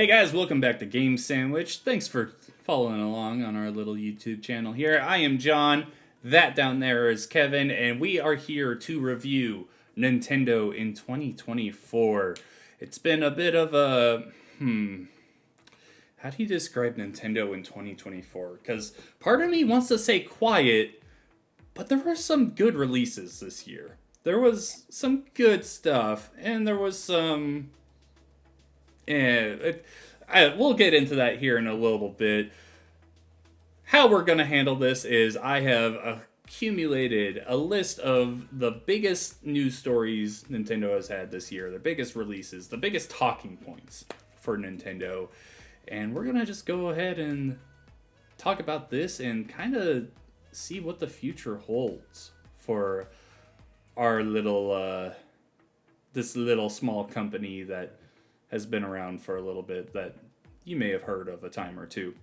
Hey guys, welcome back to Game Sandwich. Thanks for following along on our little YouTube channel here. I am John, that down there is Kevin, and we are here to review Nintendo in 2024. It's been a bit of a, how do you describe Nintendo in 2024? Because part of me wants to say quiet, but there were some good releases this year. There was some good stuff, and there was some we'll get into that here in a little bit. How we're going to handle this is I have accumulated a list of the biggest news stories Nintendo has had this year, their biggest releases, the biggest talking points for Nintendo. And we're going to just go ahead and talk about this and kind of see what the future holds for our little, this little small company that has been around for a little bit that you may have heard of a time or two.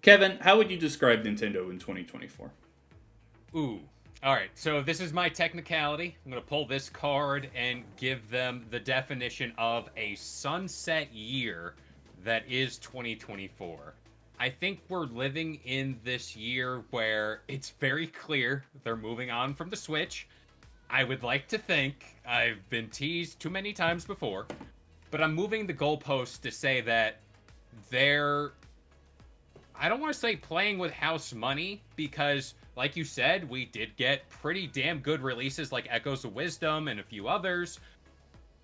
Kevin, how would you describe Nintendo in 2024? Ooh. All right. So this is my technicality. I'm going to pull this card and give them the definition of a sunset year that is 2024. I think we're living in this year where it's very clear they're moving on from the Switch. I would like to think I've been teased too many times before. But I'm moving the goalposts to say that they're, I don't want to say playing with house money, because, like you said, we did get pretty damn good releases like Echoes of Wisdom and a few others.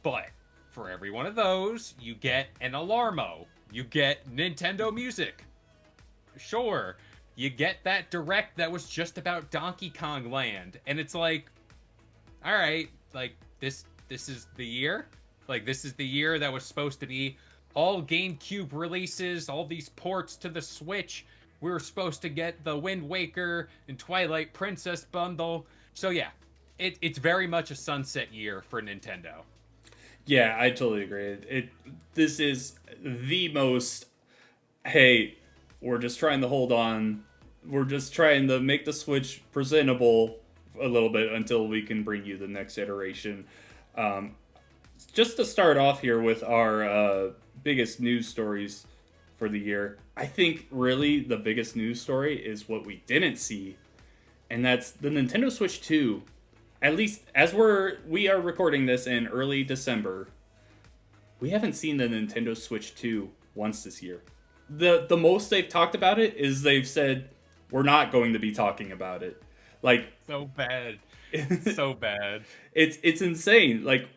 But for every one of those, you get an Alarmo. You get Nintendo Music. Sure, you get that Direct that was just about Donkey Kong Land. And it's like, all right, like, this is the year? Like, this is the year that was supposed to be all GameCube releases, all these ports to the Switch. We were supposed to get the Wind Waker and Twilight Princess bundle. So yeah, it's very much a sunset year for Nintendo. Yeah, I totally agree. This is the most, hey, we're just trying to hold on. We're just trying to make the Switch presentable a little bit until we can bring you the next iteration. Just to start off here with our biggest news stories for the year, I think really the biggest news story is what we didn't see, and that's the Nintendo Switch 2. At least as we are recording this in early December, we haven't seen the Nintendo Switch 2 once this year. The most they've talked about it is they've said we're not going to be talking about it. Like, So bad. So bad. It's insane. Like,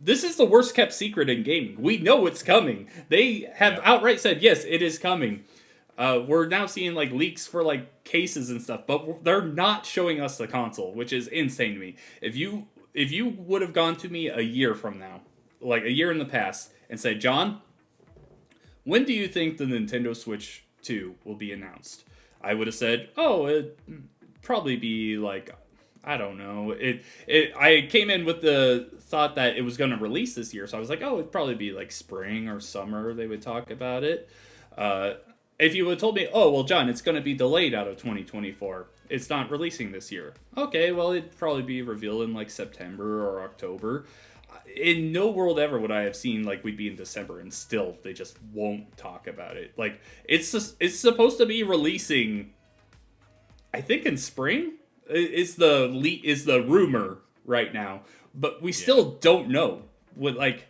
this is the worst kept secret in gaming. We know it's coming. They have outright said, yes, it is coming. We're now seeing like leaks for like cases and stuff, but they're not showing us the console, which is insane to me. If you would have gone to me a year from now, like a year in the past, and said, John, when do you think the Nintendo Switch 2 will be announced? I would have said, oh, it'd probably be like, I don't know. I came in with the thought that it was going to release this year, so I was like, oh, it'd probably be like spring or summer they would talk about it. If you would have told me, oh, well, John, it's going to be delayed out of 2024. It's not releasing this year. Okay, well, it'd probably be revealed in like September or October. In no world ever would I have seen like we'd be in December and still they just won't talk about it. Like it's supposed to be releasing, I think in spring is the rumor right now, but we still don't know. With like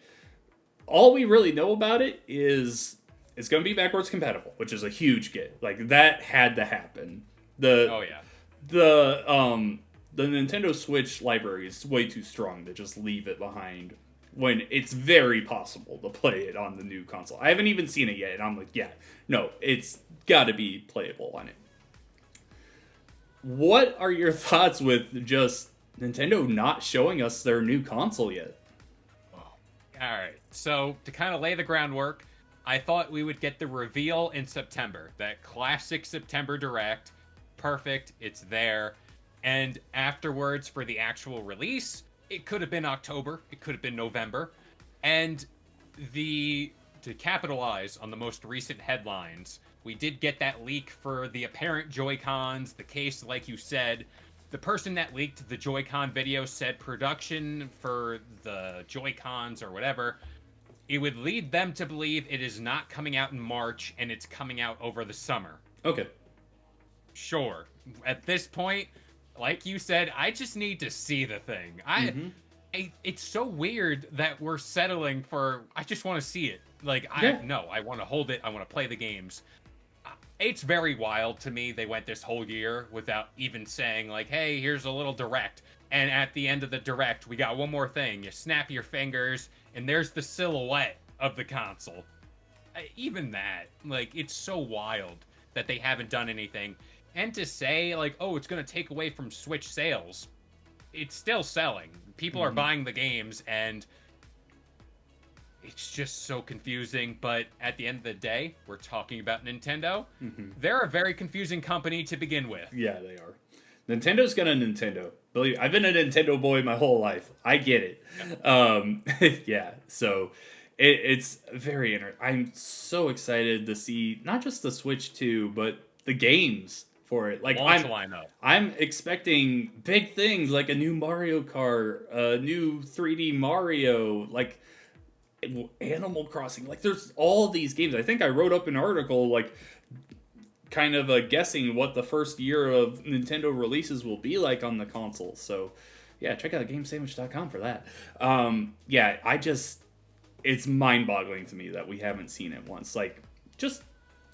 all we really know about it is it's going to be backwards compatible, which is a huge get. Like that had to happen. Oh yeah. The Nintendo Switch library is way too strong to just leave it behind when it's very possible to play it on the new console. I haven't even seen it yet, and I'm like, yeah, no, it's got to be playable on it. What are your thoughts with just Nintendo not showing us their new console yet? All right. So to kind of lay the groundwork, I thought we would get the reveal in September. That classic September Direct. Perfect. It's there. And afterwards, for the actual release, it could have been October. It could have been November. And to capitalize on the most recent headlines, we did get that leak for the apparent Joy-Cons, the case, like you said. The person that leaked the Joy-Con video said production for the Joy-Cons or whatever it would lead them to believe it is not coming out in March and it's coming out over the summer. Okay. Sure. At this point, like you said, I just need to see the thing. It's so weird that we're settling for, I just want to see it. Like, I want to hold it. I want to play the games. It's very wild to me they went this whole year without even saying, like, hey, here's a little direct. And at the end of the direct, we got one more thing. You snap your fingers, and there's the silhouette of the console. Even that, like, it's so wild that they haven't done anything. And to say, like, oh, it's going to take away from Switch sales, it's still selling. People are buying the games, and it's just so confusing. But at the end of the day, we're talking about Nintendo. They're a very confusing company to begin with. Yeah, they are. Nintendo's gonna Nintendo. Believe I've been a Nintendo boy my whole life. I get it. Yeah. So it's very interesting. I'm so excited to see not just the Switch 2, but the games for it. Like I'm expecting big things like a new Mario Kart, a new 3D Mario, like Animal Crossing. Like there's all these games. I think I wrote up an article like kind of guessing what the first year of Nintendo releases will be like on the console. So yeah, check out GameSandwich.com for that. It's mind-boggling to me that we haven't seen it once. Like, just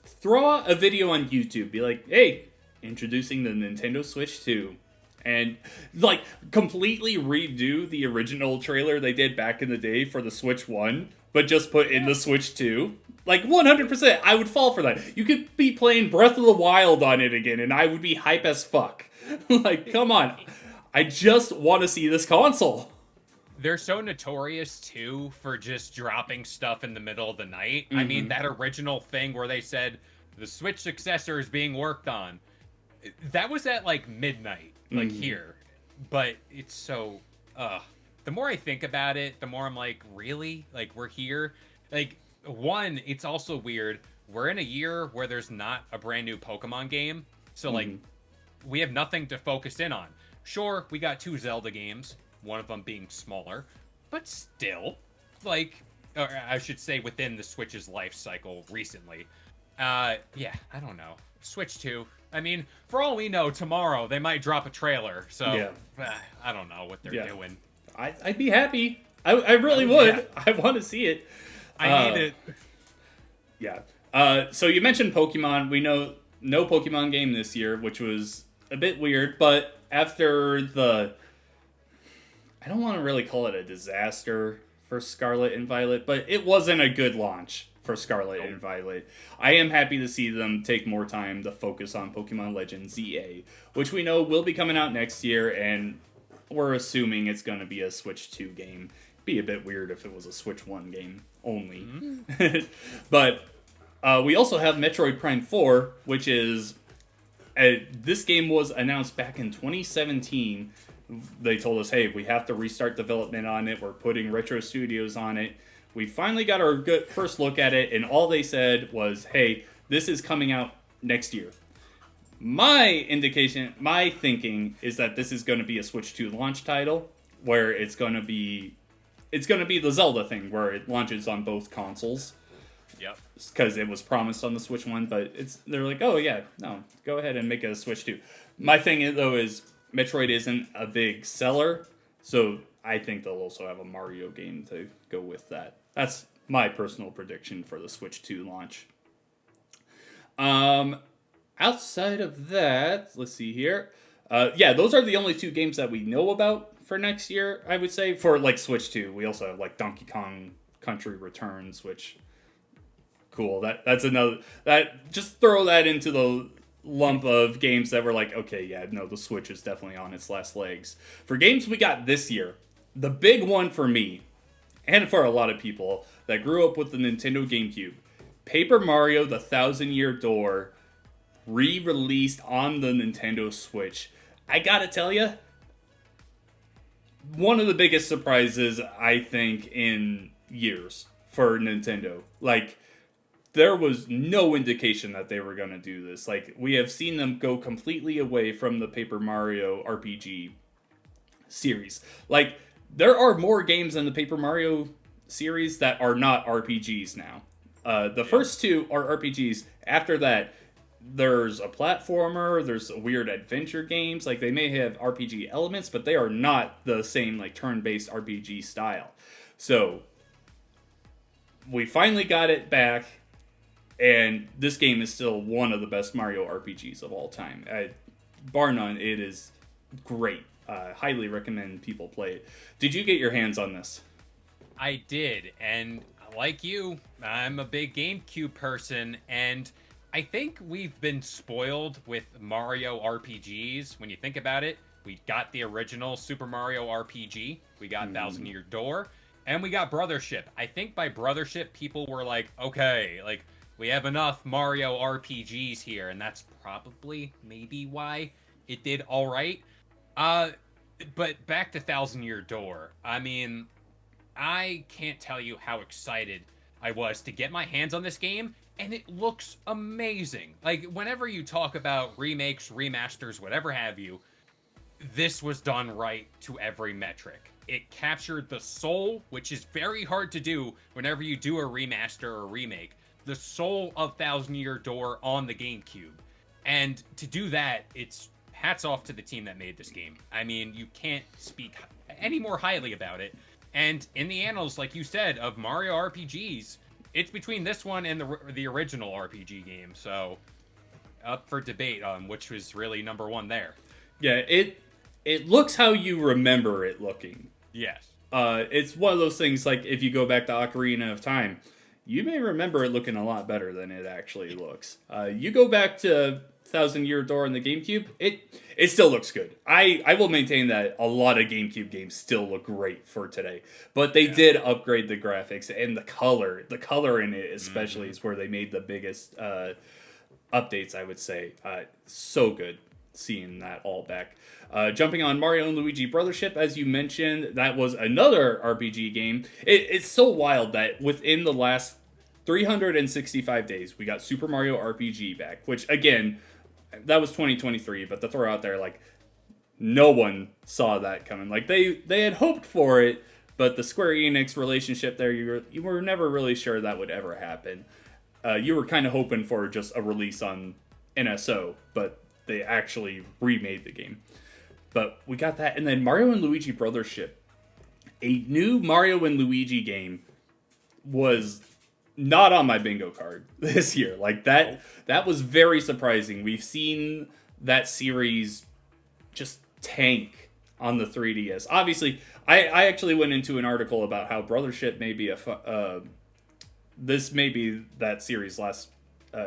throw out a video on YouTube. Be like, hey, introducing the Nintendo Switch 2. And, like, completely redo the original trailer they did back in the day for the Switch 1, but just put in the Switch 2. Like, 100%, I would fall for that. You could be playing Breath of the Wild on it again, and I would be hype as fuck. Like, come on. I just want to see this console. They're so notorious, too, for just dropping stuff in the middle of the night. I mean, that original thing where they said, the Switch successor is being worked on. That was at, like, midnight, like, here. But it's so... the more I think about it, the more I'm like, really? Like, we're here? Like, one, it's also weird. We're in a year where there's not a brand new Pokemon game. So, like, we have nothing to focus in on. Sure, we got 2 Zelda games, one of them being smaller, but still, like, or I should say within the Switch's life cycle recently. I don't know. Switch 2. I mean, for all we know, tomorrow they might drop a trailer, so I don't know what they're doing. I'd be happy. I really would. Yeah. I want to see it. I need it. Yeah. So you mentioned Pokemon. We know no Pokemon game this year, which was a bit weird, but after I don't want to really call it a disaster for Scarlet and Violet, but it wasn't a good launch for Scarlet and Violet. I am happy to see them take more time to focus on Pokemon Legends ZA, which we know will be coming out next year, and we're assuming it's going to be a Switch 2 game. It'd be a bit weird if it was a Switch 1 game only. But we also have Metroid Prime 4, which is... this game was announced back in 2017. They told us, hey, we have to restart development on it. We're putting Retro Studios on it. We finally got our good first look at it, and all they said was, hey, this is coming out next year. My thinking is that this is going to be a Switch 2 launch title, where it's going to be the Zelda thing, where it launches on both consoles. Yep. Because it was promised on the Switch 1, but they're like, oh yeah, no, go ahead and make it a Switch 2. My thing, though, is Metroid isn't a big seller, so I think they'll also have a Mario game to go with that. That's my personal prediction for the Switch 2 launch. Outside of that, let's see here. Those are the only 2 games that we know about for next year, I would say, for like Switch 2. We also have like Donkey Kong Country Returns, which... cool. That's another... just throw that into the lump of games that were like, okay, yeah, no, the Switch is definitely on its last legs. For games we got this year, the big one for me, and for a lot of people that grew up with the Nintendo GameCube, Paper Mario: The Thousand Year Door re-released on the Nintendo Switch. I gotta tell you, one of the biggest surprises, I think, in years for Nintendo. Like... there was no indication that they were going to do this. Like, we have seen them go completely away from the Paper Mario RPG series. Like, there are more games in the Paper Mario series that are not RPGs now. The first two are RPGs. After that, there's a platformer, there's weird adventure games. Like, they may have RPG elements, but they are not the same, like, turn-based RPG style. So, we finally got it back, and this game is still one of the best Mario RPGs of all time. Bar none, it is great. Highly recommend people play it. Did you get your hands on this? I did, and like you, I'm a big GameCube person, and I think we've been spoiled with Mario RPGs. When you think about it, we got the original Super Mario RPG, we got Thousand Year Door, and we got Brothership. I think by Brothership, people were like, okay, like, we have enough Mario RPGs here, and that's probably maybe why it did all right. But back to Thousand Year Door. I mean, I can't tell you how excited I was to get my hands on this game, and it looks amazing. Like, whenever you talk about remakes, remasters, whatever have you, this was done right to every metric. It captured the soul, which is very hard to do whenever you do a remaster or remake, the soul of Thousand Year Door on the GameCube. And to do that, it's hats off to the team that made this game. I mean, you can't speak any more highly about it. And in the annals, like you said, of Mario RPGs, it's between this one and the original RPG game. So, up for debate on which was really number one there. Yeah, it looks how you remember it looking. Yes. It's one of those things, like, if you go back to Ocarina of Time, you may remember it looking a lot better than it actually looks. You go back to Thousand Year Door in the GameCube, it still looks good. I will maintain that a lot of GameCube games still look great for today. But they did upgrade the graphics and the color. The color in it especially is where they made the biggest updates, I would say. So good seeing that all back. Jumping on Mario and Luigi Brothership, as you mentioned, that was another RPG game. It's so wild that within the last 365 days, we got Super Mario RPG back, which, again, that was 2023, but to throw out there, like, no one saw that coming. Like, they had hoped for it, but the Square Enix relationship there, you were never really sure that would ever happen. You were kind of hoping for just a release on NSO, but they actually remade the game. But we got that, and then Mario and Luigi Brothership. A new Mario and Luigi game was not on my bingo card this year. Like, that was very surprising. We've seen that series just tank on the 3DS. Obviously, I actually went into an article about how Brothership may be this may be that series' last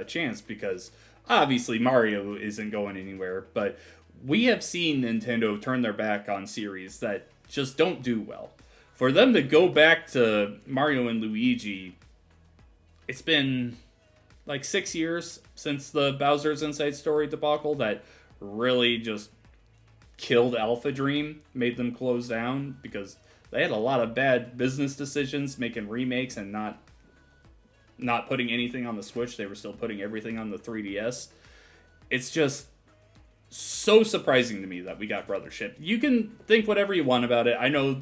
chance, because obviously Mario isn't going anywhere, but we have seen Nintendo turn their back on series that just don't do well. For them to go back to Mario and Luigi, it's been like 6 years since the Bowser's Inside Story debacle that really just killed Alpha Dream, made them close down, because they had a lot of bad business decisions, making remakes and not putting anything on the Switch. They were still putting everything on the 3DS. It's just so surprising to me that we got Brothership. You can think whatever you want about it. I know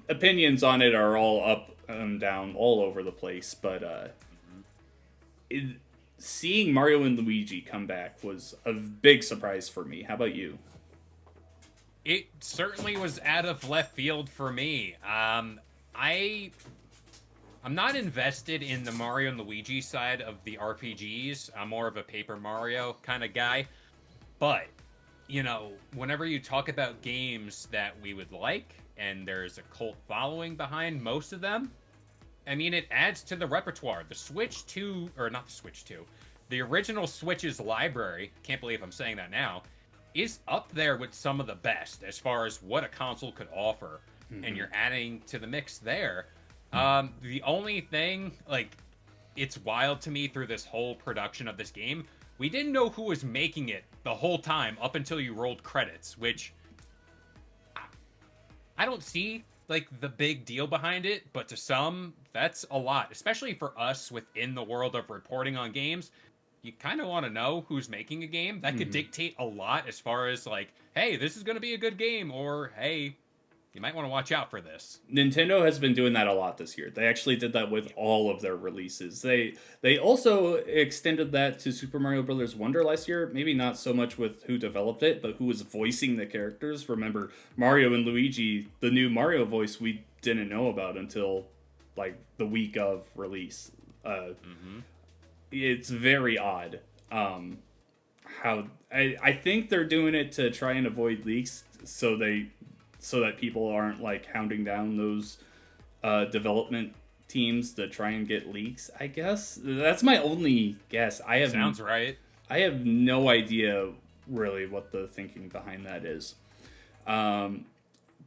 opinions on it are all up and down, all over the place, but seeing Mario and Luigi come back was a big surprise for me. How about you? It certainly was out of left field for me. I'm not invested in the Mario and Luigi side of the RPGs. I'm more of a Paper Mario kind of guy. But, you know, whenever you talk about games that we would like, and there's a cult following behind most of them, I mean, it adds to the repertoire. The Switch 2, or not the Switch 2, the original Switch's library, can't believe I'm saying that now, is up there with some of the best as far as what a console could offer. And you're adding to the mix there. The only thing, like, it's wild to me through this whole production of this game, we didn't know who was making it the whole time up until you rolled credits, which I don't see, like, the big deal behind it, but to some, that's a lot, especially for us within the world of reporting on games. You kind of want to know who's making a game. That could dictate a lot as far as, like, hey, this is going to be a good game, or hey, You might want to watch out for this. Nintendo has been doing that a lot this year. They actually did that with all of their releases. They also extended that to Super Mario Brothers Wonder last year. Maybe not so much with who developed it, but who was voicing the characters. Remember Mario and Luigi, the new Mario voice we didn't know about until like the week of release. It's very odd. How I think they're doing it to try and avoid leaks, so that people aren't like hounding down those development teams to try and get leaks. I guess that's my only guess. Sounds right. I have no idea really what the thinking behind that is.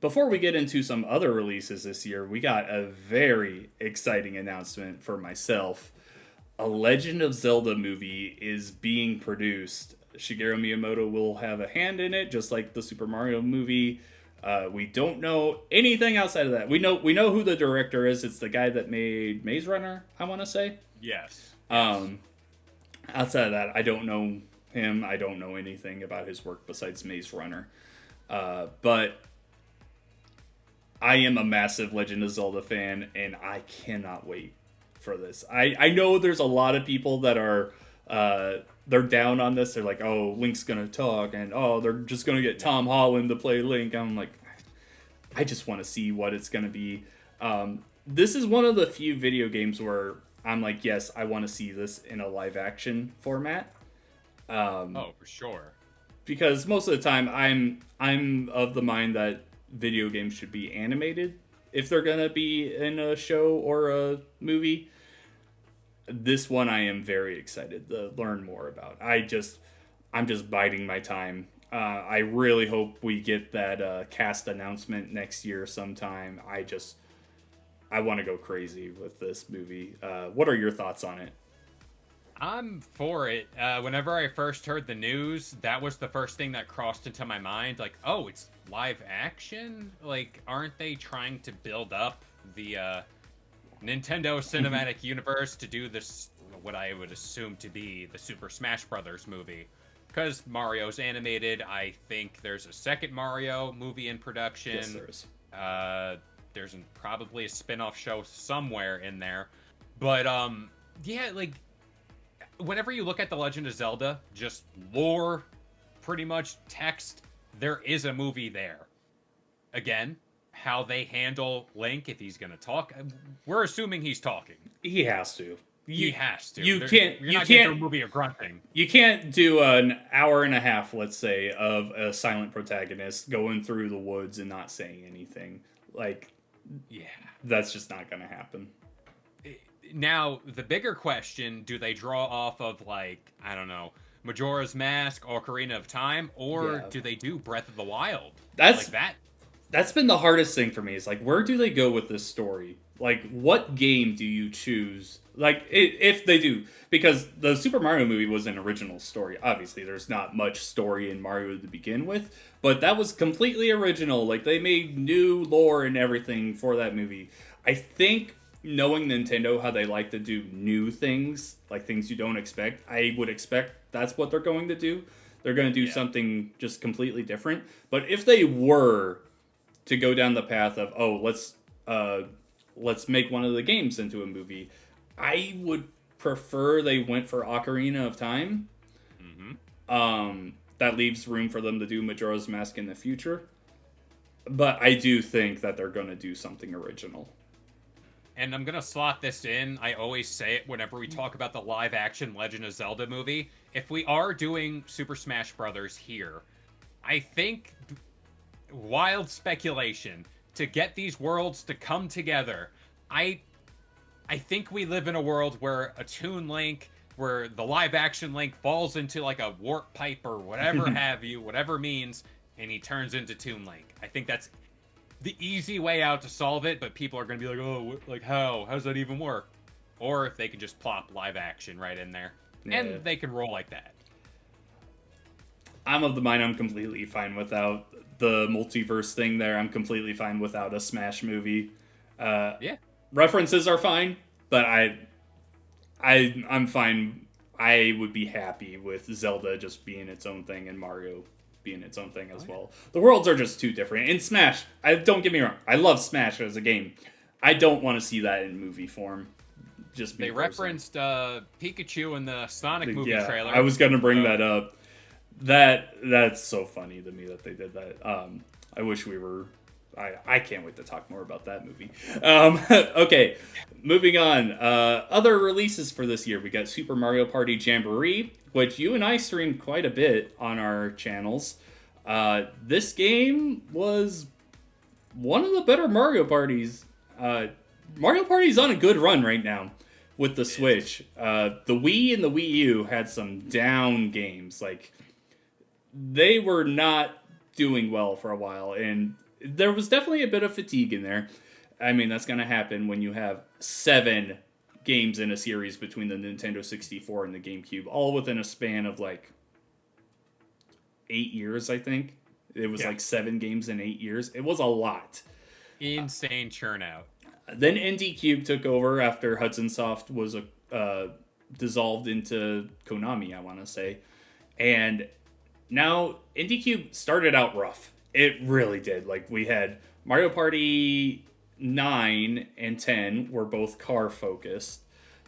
Before we get into some other releases this year, we got a very exciting announcement for myself. A Legend of Zelda movie is being produced. Shigeru Miyamoto will have a hand in it, just like the Super Mario movie. We don't know anything outside of that. We know who the director is. It's the guy that made Maze Runner, I want to say. Yes. Outside of that, I don't know him. I don't know anything about his work besides Maze Runner. But I am a massive Legend of Zelda fan, and I cannot wait for this. I know there's a lot of people that are they're down on this. They're like, oh, Link's gonna talk, and oh, they're just gonna get Tom Holland to play Link. I'm like, I just want to see what it's gonna be. This is one of the few video games where I'm like, yes, I want to see this in a live action format. Oh, for sure. Because most of the time, I'm of the mind that video games should be animated if they're gonna be in a show or a movie. This one I am very excited to learn more about. I'm just biding my time. I really hope we get that cast announcement next year sometime. I want to go crazy with this movie. What are your thoughts on it? I'm for it. Whenever I first heard the news, that was the first thing that crossed into my mind. Like, oh, it's live action? Like, aren't they trying to build up the Nintendo Cinematic Universe to do this, what I would assume to be the Super Smash Brothers movie? Because Mario's animated, I think there's a second Mario movie in production. Yes, there is. There's probably a spin-off show somewhere in there. But, yeah, like, whenever you look at The Legend of Zelda, just lore, pretty much text, there is a movie there. Again, how they handle Link, if he's gonna talk, we're assuming he's talking. He has to. He has to. You You're can't not getting a movie of grunting. You can't do an hour and a half, let's say, of a silent protagonist going through the woods and not saying anything. Like, Yeah. that's just not gonna happen. Now, the bigger question, do they draw off of, like, I don't know, Majora's Mask, Ocarina of Time, or Yeah. do they do Breath of the Wild? That's like that. That's been the hardest thing for me. Is like, where do they go with this story? Like, what game do you choose? Like, if they do, because the Super Mario movie was an original story. Obviously, there's not much story in Mario to begin with, but that was completely original. Like, they made new lore and everything for that movie. I think, knowing Nintendo, how they like to do new things, like things you don't expect, I would expect that's what they're going to do. They're going to do something just completely different. But if they were to go down the path of, oh, let's make one of the games into a movie, I would prefer they went for Ocarina of Time. That leaves room for them to do Majora's Mask in the future. But I do think that they're going to do something original. And I'm gonna slot this in. I always say it whenever we talk about the live-action Legend of Zelda movie. If we are doing Super Smash Brothers here, I think, wild speculation, to get these worlds to come together, I think we live in a world where a Toon Link, where the live-action Link falls into like a warp pipe or whatever have you, whatever means, and he turns into Toon Link. I think that's the easy way out to solve it, but people are going to be like, oh, like how does that even work? Or if they can just plop live action right in there, and they can roll like that. I'm of the mind I'm completely fine without the multiverse thing there. I'm completely fine without a Smash movie. Yeah. References are fine, but I'm fine. I would be happy with Zelda just being its own thing and Mario being its own thing as well. The worlds are just too different. In Smash, don't get me wrong, I love Smash as a game. I don't want to see that in movie form. Just they referenced Pikachu in the Sonic movie trailer. I was gonna bring that up. That's so funny to me that they did that. I wish we were. I can't wait to talk more about that movie. Okay, moving on. Other releases for this year, we got Super Mario Party Jamboree, which you and I streamed quite a bit on our channels. This game was one of the better Mario Parties. Mario Party's on a good run right now with the Switch. The Wii and the Wii U had some down games. Like, they were not doing well for a while, and there was definitely a bit of fatigue in there. I mean, that's going to happen when you have 7 games in a series between the Nintendo 64 and the GameCube, all within a span of like 8 years, I think. It was like 7 games in 8 years. It was a lot. Insane churn out. Then ND Cube took over after Hudson Soft was dissolved into Konami, I want to say. And now ND Cube started out rough. It really did. Like, we had Mario Party 9 and 10 were both car focused.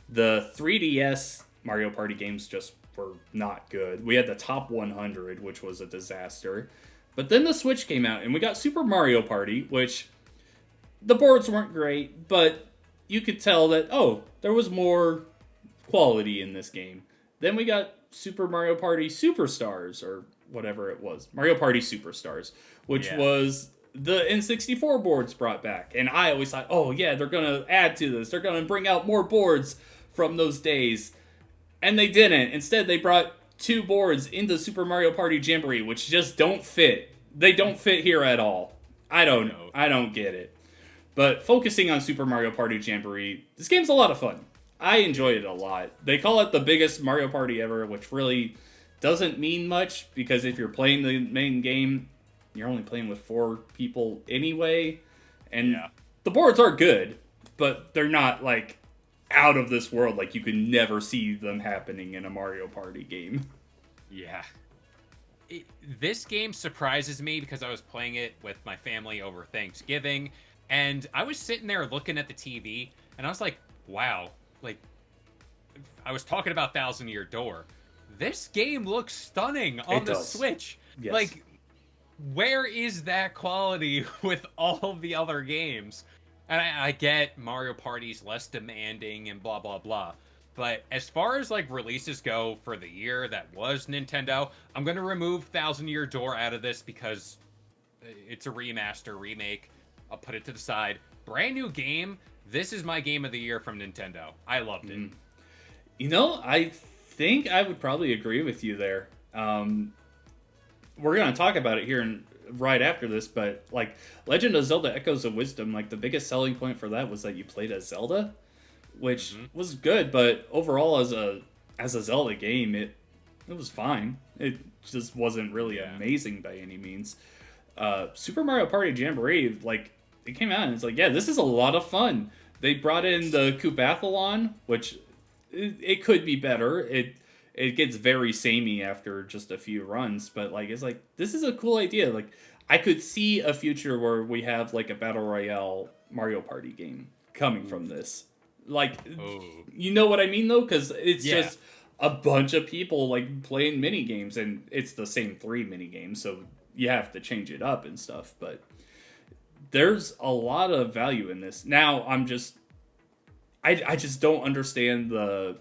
The 3DS Mario Party games just were not good. We had the Top 100, which was a disaster. But then the Switch came out, and we got Super Mario Party, which the boards weren't great, but you could tell that, oh, there was more quality in this game. Then we got Super Mario Party Superstars, or whatever it was. Mario Party Superstars, which was the N64 boards brought back. And I always thought, oh yeah, they're going to add to this. They're going to bring out more boards from those days. And they didn't. Instead, they brought 2 boards into Super Mario Party Jamboree, which just don't fit. They don't fit here at all. I don't get it. But focusing on Super Mario Party Jamboree, this game's a lot of fun. I enjoyed it a lot. They call it the biggest Mario Party ever, which really doesn't mean much, because if you're playing the main game, you're only playing with 4 people anyway. And the boards are good, but they're not like out of this world. Like, you can never see them happening in a Mario Party game. Yeah. This game surprises me because I was playing it with my family over Thanksgiving, and I was sitting there looking at the TV, and I was like, wow, like, I was talking about Thousand Year Door. This game looks stunning on the Switch. Yes. Like, where is that quality with all the other games? And I get Mario Party's less demanding and blah, blah, blah. But as far as, like, releases go for the year that was Nintendo, I'm going to remove Thousand Year Door out of this because it's a remaster, remake. I'll put it to the side. Brand new game. This is my game of the year from Nintendo. I loved it. You know, I think I would probably agree with you there. We're going to talk about it here right after this, but, like, Legend of Zelda Echoes of Wisdom, like, the biggest selling point for that was that you played as Zelda, which was good, but overall as a Zelda game, it was fine. It just wasn't really amazing by any means. Super Mario Party Jamboree, like, it came out and it's like, yeah, this is a lot of fun. They brought in the Koopathon, which it could be better. It gets very samey after just a few runs, but, like, it's like, this is a cool idea. Like, I could see a future where we have, like, a Battle Royale Mario Party game coming from this. Like, you know what I mean, though? Because it's just a bunch of people, like, playing mini games, and it's the same 3 mini games, so you have to change it up and stuff, but there's a lot of value in this. Now, I just don't understand the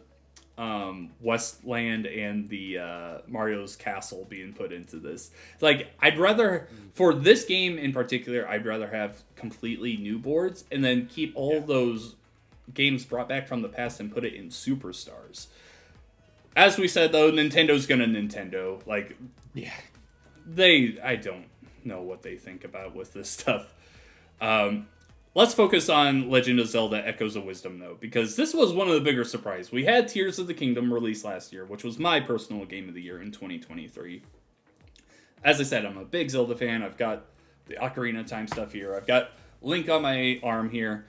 Westland and the Mario's Castle being put into this. Like, I'd rather, for this game in particular, I'd rather have completely new boards and then keep all those games brought back from the past and put it in Superstars. As we said, though, Nintendo's gonna Nintendo. Like, I don't know what they think about with this stuff. Let's focus on Legend of Zelda Echoes of Wisdom, though, because this was one of the bigger surprises. We had Tears of the Kingdom released last year, which was my personal game of the year in 2023. As I said, I'm a big Zelda fan. I've got the Ocarina of Time stuff here. I've got Link on my arm here.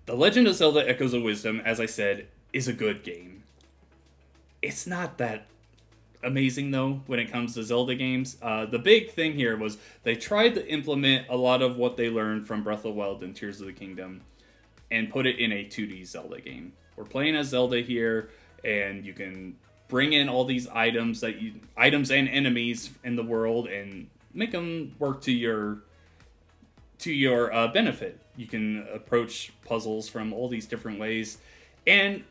The Legend of Zelda Echoes of Wisdom, as I said, is a good game. It's not that amazing though when it comes to Zelda games. The big thing here was they tried to implement a lot of what they learned from Breath of the Wild and Tears of the Kingdom and put it in a 2D Zelda game. We're playing as Zelda here, and you can bring in all these items and enemies in the world and make them work to your benefit. You can approach puzzles from all these different ways, and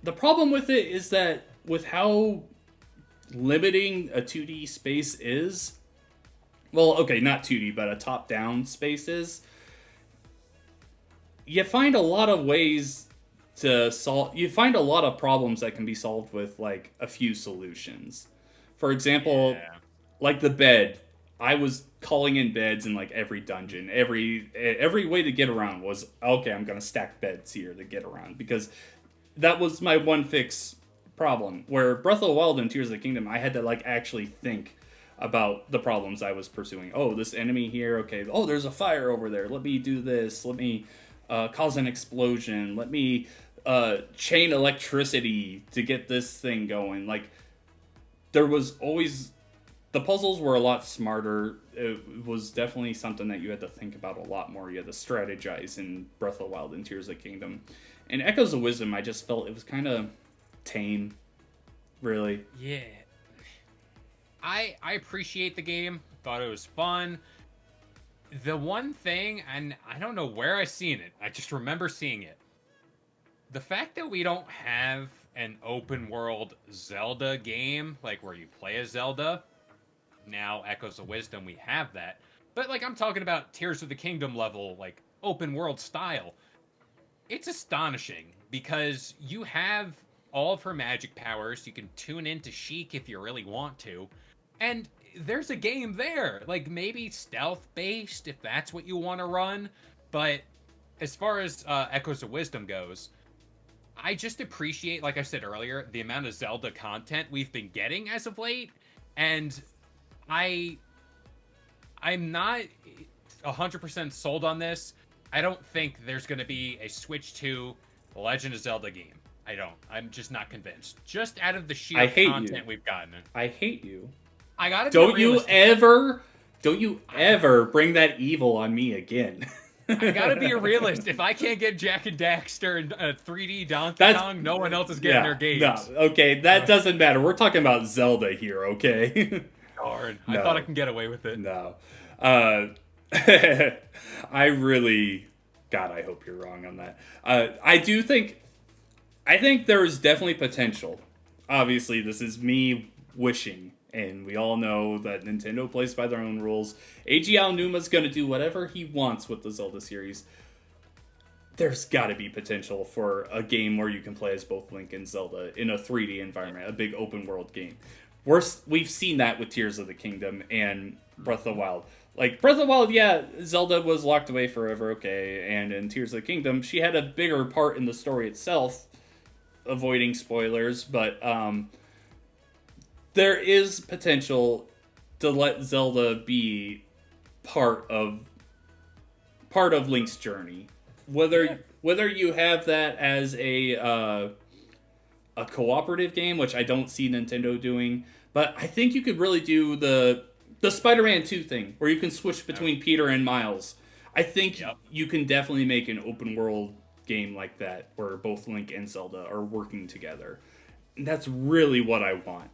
the problem with it is that with how limiting a 2D space is, well, okay, not 2D, but a top-down space is, you find a lot of ways to solve. You find a lot of problems that can be solved with like a few solutions. For example, like the bed. I was calling in beds in like every dungeon. Every way to get around was, okay, I'm gonna stack beds here to get around, because that was my one fix problem. Where Breath of the Wild and Tears of the Kingdom, I had to like actually think about the problems I was pursuing. Oh, this enemy here. Okay. Oh, there's a fire over there. Let me do this. Let me cause an explosion. Let me chain electricity to get this thing going. Like, there was always, the puzzles were a lot smarter. It was definitely something that you had to think about a lot more. You had to strategize in Breath of the Wild and Tears of the Kingdom. And Echoes of Wisdom, I just felt it was kind of tame, really. Yeah. I appreciate the game. Thought it was fun. The one thing, and I don't know where I seen it, I just remember seeing it. The fact that we don't have an open world Zelda game, like where you play as Zelda, now Echoes of Wisdom, we have that. But like, I'm talking about Tears of the Kingdom level, like open world style. It's astonishing because you have all of her magic powers. You can tune into Sheik if you really want to. And there's a game there. Like, maybe stealth-based, if that's what you want to run. But as far as Echoes of Wisdom goes, I just appreciate, like I said earlier, the amount of Zelda content we've been getting as of late. And I'm not 100% sold on this. I don't think there's going to be a Switch 2 The Legend of Zelda game. I don't. I'm just not convinced. Just out of the sheer content we've gotten. I hate you. I gotta. Don't you ever bring that evil on me again. I gotta be a realist. If I can't get Jak and Daxter and 3D Donkey Kong, no one else is getting their games. No, okay, that doesn't matter. We're talking about Zelda here, okay? Darn. No. I thought I can get away with it. No. I really... God, I hope you're wrong on that. I think there is definitely potential. Obviously, this is me wishing, and we all know that Nintendo plays by their own rules. Eiji Aonuma's going to do whatever he wants with the Zelda series. There's got to be potential for a game where you can play as both Link and Zelda in a 3D environment, a big open world game. We've seen that with Tears of the Kingdom and Breath of the Wild. Like, Breath of the Wild, yeah, Zelda was locked away forever, okay, and in Tears of the Kingdom, she had a bigger part in the story itself, avoiding spoilers, but there is potential to let Zelda be part of Link's journey. Whether you have that as a cooperative game, which I don't see Nintendo doing, but I think you could really do the Spider-Man 2 thing, where you can switch between Peter and Miles. I think you can definitely make an open world game like that, where both Link and Zelda are working together. And that's really what I want.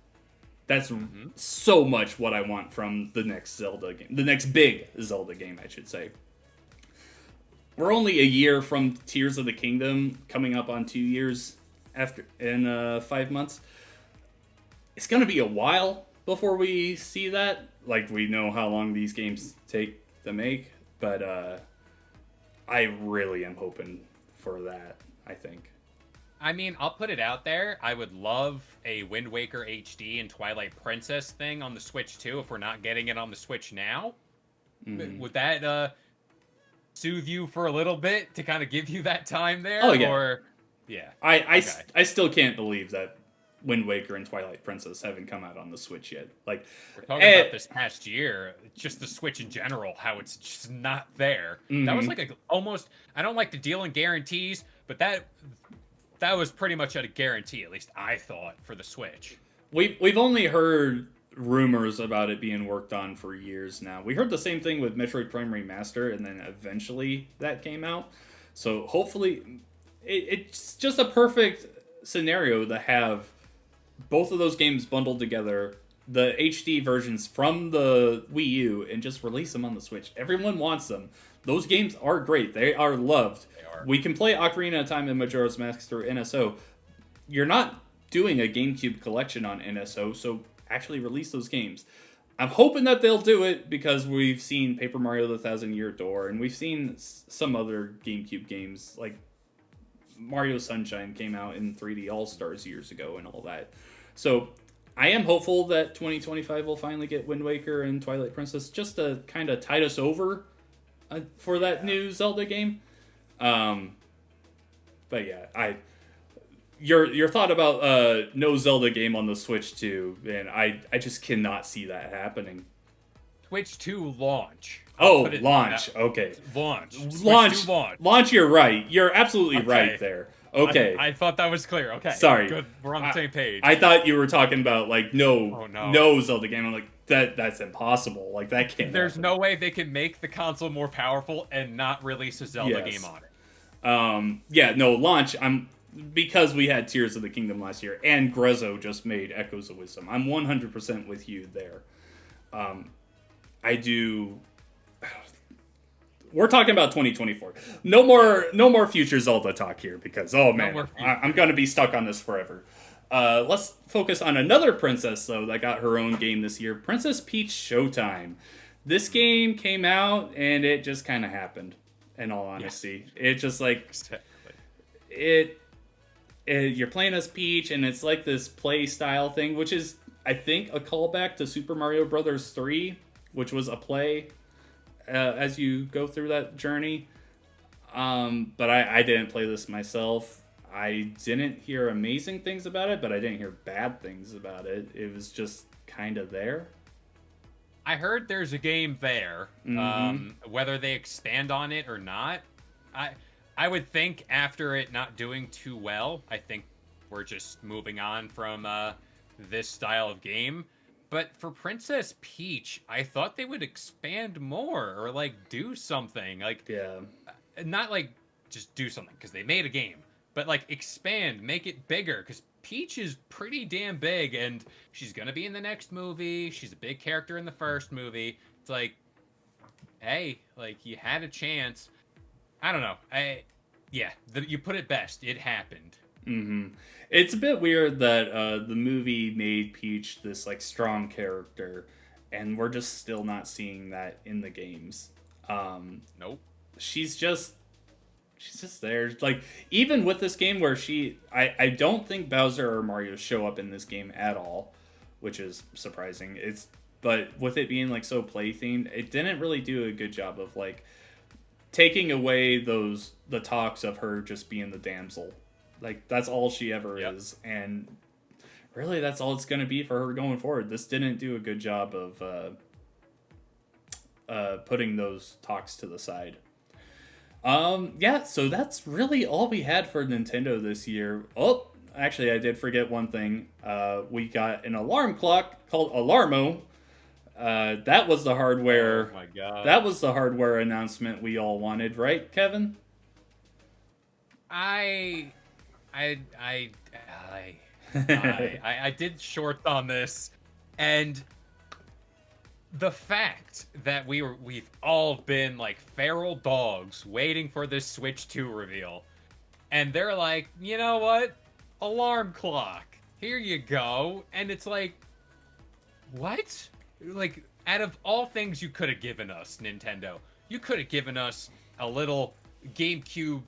That's so much what I want from the next Zelda game. The next big Zelda game, I should say. We're only a year from Tears of the Kingdom, coming up on 2 years in 5 months. It's going to be a while before we see that. Like, we know how long these games take to make, but I really am hoping for that, I think. I mean, I'll put it out there. I would love a Wind Waker HD and Twilight Princess thing on the Switch too, if we're not getting it on the Switch now. Mm-hmm. Would that soothe you for a little bit to kind of give you that time there? Oh, yeah. Or, yeah. I still can't believe that Wind Waker and Twilight Princess haven't come out on the Switch yet. Like, we're talking about this past year, just the Switch in general, how it's just not there. Mm-hmm. That was like almost, I don't like to deal in guarantees, but that was pretty much at a guarantee, at least I thought, for the Switch. we've only heard rumors about it being worked on for years now. We heard the same thing with Metroid Prime Remaster, and then eventually that came out. So hopefully, it's just a perfect scenario to have both of those games bundled together, the HD versions from the Wii U, and just release them on the Switch. Everyone wants them. Those games are great. They are loved. They are. We can play Ocarina of Time and Majora's Mask through NSO. You're not doing a GameCube collection on NSO, so actually release those games. I'm hoping that they'll do it because we've seen Paper Mario: The Thousand Year Door, and we've seen some other GameCube games like Mario Sunshine came out in 3D All Stars years ago and all that. So I am hopeful that 2025 will finally get Wind Waker and Twilight Princess just to kind of tide us over for that new Zelda game. But yeah, your thought about no Zelda game on the Switch 2, man, I just cannot see that happening. Switch 2 launch. Oh, launch. Okay. Launch. Switch Launch. 2 launch. Launch, you're right. You're absolutely Okay. right there. Okay. I thought that was clear. Okay. Sorry. Good. We're on the same page. I thought you were talking about like Oh, no. no Zelda game. I'm like that's impossible. Like that can't. There's happen. no way they can make the console more powerful and not release a Zelda Yes. game on it. Yeah, no launch. Because we had Tears of the Kingdom last year, and Grezzo just made Echoes of Wisdom. I'm 100% with you there. I do. We're talking about 2024. No more future Zelda talk here because man, more I'm gonna be stuck on this forever. Let's focus on another princess though that got her own game this year, Princess Peach Showtime. This game came out and it just kind of happened. In all honesty, it just like you're playing as Peach and it's like this play style thing, which is I think a callback to Super Mario Brothers 3, which was a play as you go through that journey. But I didn't play this myself. I didn't hear amazing things about it, but I didn't hear bad things about it. It was just kind of there. I heard there's a game there. Whether they expand on it or not, I would think after it not doing too well, I think we're just moving on from this style of game. But for Princess Peach, I thought they would expand more or like do something. Like, Yeah. not like just do something because they made a game, but like expand, make it bigger because Peach is pretty damn big and she's gonna be in the next movie. She's a big character in the first movie. It's like, hey, like you had a chance. I don't know. You put it best. It happened. Mm-hmm. It's a bit weird that the movie made Peach this like strong character, and we're just still not seeing that in the games. Nope. She's just there. Like even with this game where I don't think Bowser or Mario show up in this game at all, which is surprising. But with it being like so play themed, it didn't really do a good job of like taking away the talks of her just being the damsel. Like that's all she ever is, and really that's all it's gonna be for her going forward. This didn't do a good job of putting those talks to the side. So that's really all we had for Nintendo this year. Oh, actually, I did forget one thing. We got an alarm clock called Alarmo. That was the hardware. Oh my god. That was the hardware announcement we all wanted, right, Kevin? I did short on this, and the fact that we've all been like feral dogs waiting for this Switch 2 reveal, and they're like, you know what, alarm clock, here you go, and it's like, what? Like, out of all things you could have given us, Nintendo, you could have given us a little GameCube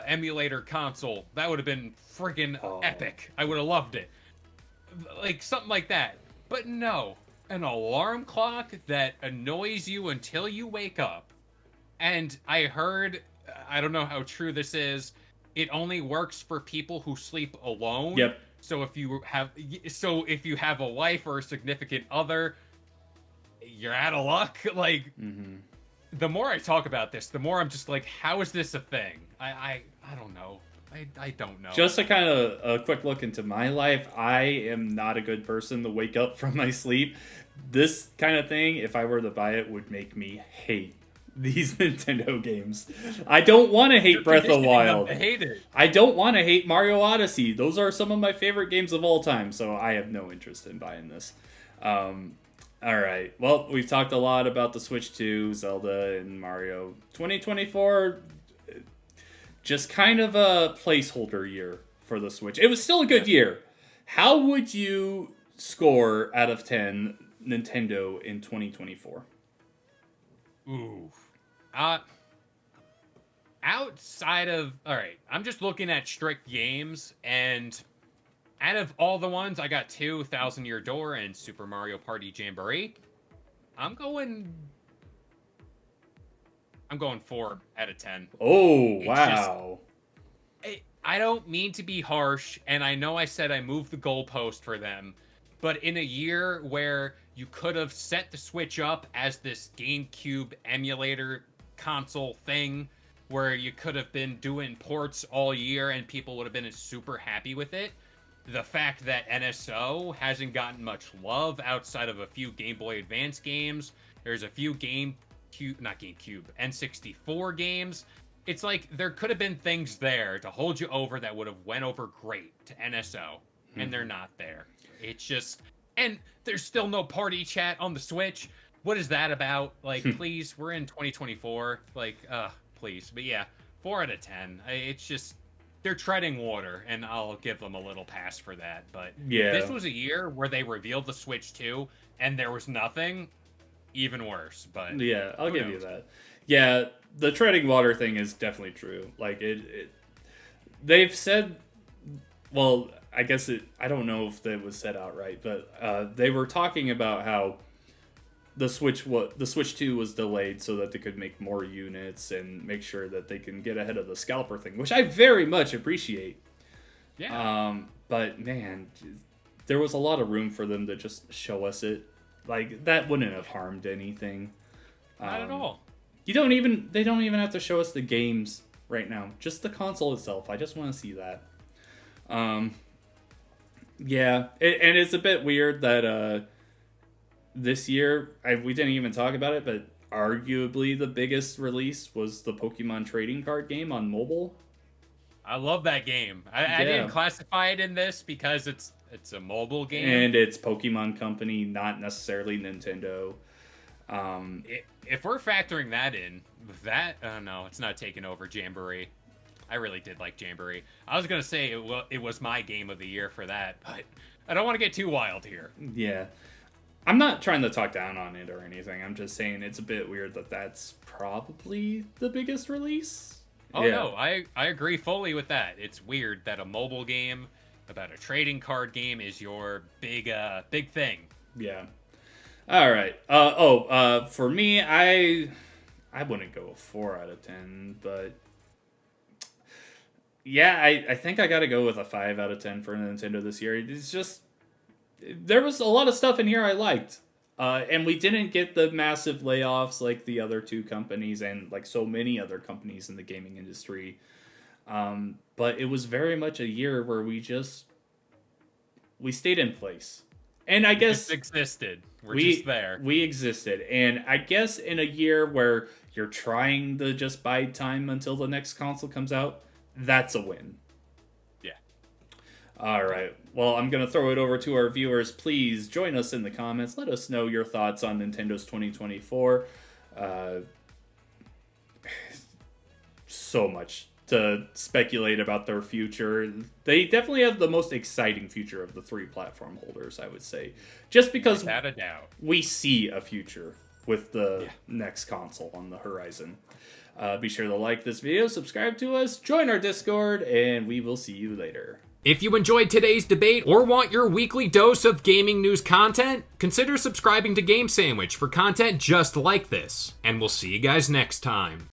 emulator console. That would have been friggin' epic. I would have loved it. Like, something like that. But no, an alarm clock that annoys you until you wake up. And I heard, I don't know how true this is, it only works for people who sleep alone. Yep. So if you have a wife or a significant other, you're out of luck. Like, the more I talk about this, the more I'm just like, how is this a thing? I don't know. I don't know. Just a kind of a quick look into my life, I am not a good person to wake up from my sleep. This kind of thing, if I were to buy it, would make me hate these Nintendo games. I don't want to hate Breath of the Wild. I hate it. I don't want to hate Mario Odyssey. Those are some of my favorite games of all time, so I have no interest in buying this. All right. Well, we've talked a lot about the Switch 2, Zelda, and Mario. 2024, just kind of a placeholder year for the Switch. It was still a good year. How would you score out of 10 Nintendo in 2024? Ooh. Outside of... Alright, I'm just looking at strict games, and out of all the ones, I got 2, Thousand Year Door and Super Mario Party Jamboree. I'm going 4 out of 10. Oh, wow. I don't mean to be harsh, and I know I said I moved the goalpost for them, but in a year where you could have set the Switch up as this GameCube emulator console thing, where you could have been doing ports all year and people would have been super happy with it, the fact that NSO hasn't gotten much love outside of a few Game Boy Advance games, there's a few N64 games. It's like there could have been things there to hold you over that would have went over great to NSO, and they're not there. It's just, and there's still no party chat on the Switch. What is that about? Like, please, we're in 2024. Like, please. But yeah, 4 out of 10. It's just, they're treading water, and I'll give them a little pass for that. But yeah, this was a year where they revealed the Switch 2, and there was nothing. Even worse. But yeah, I'll give you that. Yeah, the treading water thing is definitely true. Like they've said, well, I guess I don't know if that was said outright, but they were talking about how the Switch 2 was delayed so that they could make more units and make sure that they can get ahead of the scalper thing, which I very much appreciate. Yeah. But man, there was a lot of room for them to just show us it. Like, that wouldn't have harmed anything. Not at all. They don't even have to show us the games right now. Just the console itself. I just want to see that. Yeah, and it's a bit weird that this year, we didn't even talk about it, but arguably the biggest release was the Pokemon trading card game on mobile. I love that game. I didn't classify it in this because it's a mobile game. And it's Pokemon Company, not necessarily Nintendo. If we're factoring that in, no, it's not taking over Jamboree. I really did like Jamboree. I was going to say it was my game of the year for that, but I don't want to get too wild here. Yeah. I'm not trying to talk down on it or anything. I'm just saying it's a bit weird that that's probably the biggest release. Oh, yeah. No, I agree fully with that. It's weird that a mobile game about a trading card game is your big thing. Yeah. All right. For me, I wouldn't go a 4 out of 10, but yeah, I think I got to go with a 5 out of 10 for Nintendo this year. It's just, there was a lot of stuff in here I liked. And we didn't get the massive layoffs like the other two companies and like so many other companies in the gaming industry. But it was very much a year where we stayed in place. And I guess just existed. We're just there. We existed. And I guess in a year where you're trying to just bide time until the next console comes out, that's a win. Yeah. All right. Well, I'm going to throw it over to our viewers. Please join us in the comments. Let us know your thoughts on Nintendo's 2024. So much to speculate about their future. They definitely have the most exciting future of the three platform holders, I would say. Just because without a doubt, we see a future with the next console on the horizon. Be sure to like this video, subscribe to us, join our Discord, and we will see you later. If you enjoyed today's debate or want your weekly dose of gaming news content, consider subscribing to Game Sandwich for content just like this. And we'll see you guys next time.